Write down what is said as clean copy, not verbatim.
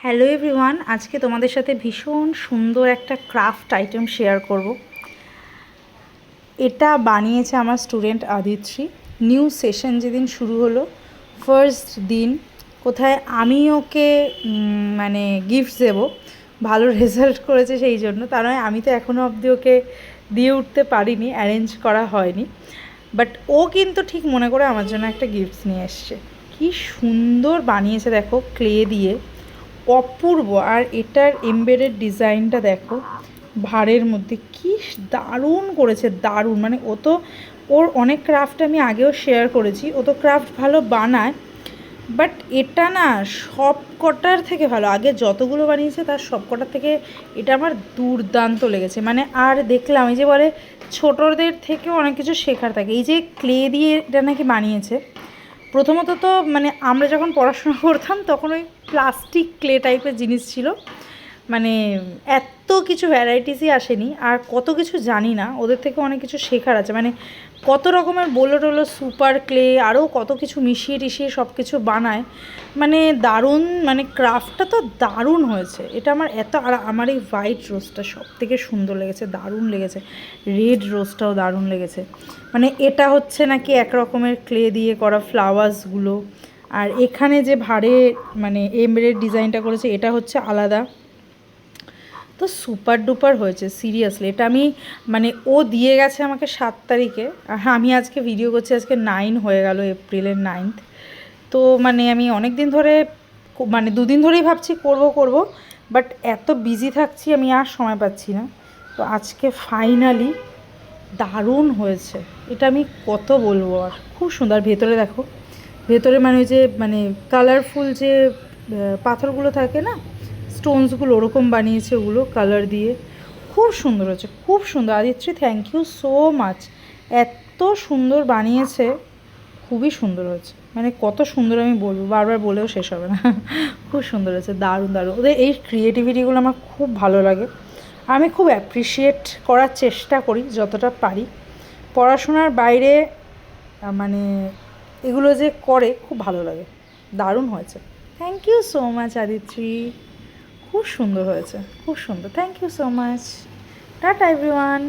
Hello everyone, আজকে তোমাদের সাথে ভীষণ সুন্দর একটা ক্রাফট আইটেম শেয়ার করব। এটা বানিয়েছে আমার স্টুডেন্ট আদিত্রি। নিউ সেশন যেদিন শুরু হলো, ফার্স্ট দিন, কোথায় আমি ওকে মানে গিফট দেবো, ভালো রেজাল্ট করেছে সেই জন্য। তা নয়, আমি তো এখনও অবধি ওকে দিয়ে উঠতে পারিনি, অ্যারেঞ্জ করা হয়নি, বাট ও কিন্তু ঠিক মনে করে আমার জন্য একটা গিফট নিয়ে এসছে। কি সুন্দর বানিয়েছে দেখো, ক্লে দিয়ে, অপূর্ব। আর এটার এমবেডেড ডিজাইনটা দেখো, ভাড়ের মধ্যে কি দারুণ করেছে, দারুণ। মানে ও তো, ওর অনেক ক্রাফট আমি আগেও শেয়ার করেছি, ও তো ক্রাফট ভালো বানায়, বাট এটা না সব কটার থেকে ভালো। আগে যতগুলো বানিয়েছে তার সব কটার থেকে এটা আমার দুর্দান্ত লেগেছে। মানে আর দেখলাম, এই যে বলে ছোটদের থেকেও অনেক কিছু শেখার থাকে। এই যে ক্লে দিয়ে এটা নাকি বানিয়েছে, প্রথমত তো মানে আমরা যখন পড়াশোনা করতাম তখন ওই প্লাস্টিক ক্লে টাইপের জিনিস ছিল, মানে এত কিছু ভ্যারাইটিসই আসেনি, আর কত কিছু জানি না, ওদের থেকে অনেক কিছু শেখার আছে। মানে কত রকমের বোলো টোলো, সুপার ক্লে, আরও কত কিছু মিশিয়ে টিশিয়ে সব কিছু বানায়। মানে দারুণ, মানে ক্রাফটটা তো দারুণ হয়েছে। এটা আমার এত, আর আমার এই হোয়াইট রোজটা সব থেকে সুন্দর লেগেছে, দারুণ লেগেছে। রেড রোজটাও দারুণ লেগেছে। মানে এটা হচ্ছে নাকি এক রকমের ক্লে দিয়ে করা ফ্লাওয়ার্সগুলো, আর এখানে যে ভাড়ে মানে এমব্রয়েডারি ডিজাইনটা করেছে এটা হচ্ছে আলাদা। তো সুপার ডুপার হয়েছে সিরিয়াসলি। এটা আমি মানে ও দিয়ে গেছে আমাকে 7 তারিখে, হ্যাঁ আমি আজকে ভিডিও করছি, আজকে 9 হয়ে গেল, এপ্রিলের 9th। তো মানে আমি অনেক দিন ধরে, মানে 2 দিন ধরেই ভাবছি করব, বাট এত বিজি থাকছি আমি আর সময় পাচ্ছি না। তো আজকে ফাইনালি দারুণ হয়েছে। এটা আমি কত বলবো, আর খুব সুন্দর। ভেতরে দেখো, ভেতরে মানে ওই যে মানে কালারফুল যে পাথরগুলো থাকে না, স্টোনসগুলো, ওরকম বানিয়েছে ওগুলো কালার দিয়ে। খুব সুন্দর হয়েছে, খুব সুন্দর। Aditri, thank you so much. এত সুন্দর বানিয়েছে, খুবই সুন্দর হয়েছে। মানে কত সুন্দর আমি বলবো, বারবার বলেও শেষ হবে না। খুব সুন্দর হয়েছে, দারুণ দারুণ। ওদের এই ক্রিয়েটিভিটিগুলো আমার খুব ভালো লাগে। আমি খুব অ্যাপ্রিসিয়েট করার চেষ্টা করি যতটা পারি। পড়াশোনার বাইরে মানে এগুলো যে করে খুব ভালো লাগে, দারুণ হয়েছে। Thank you so much Aditri, খুব সুন্দর হয়েছে, খুব সুন্দর। Thank you so much. Tata everyone.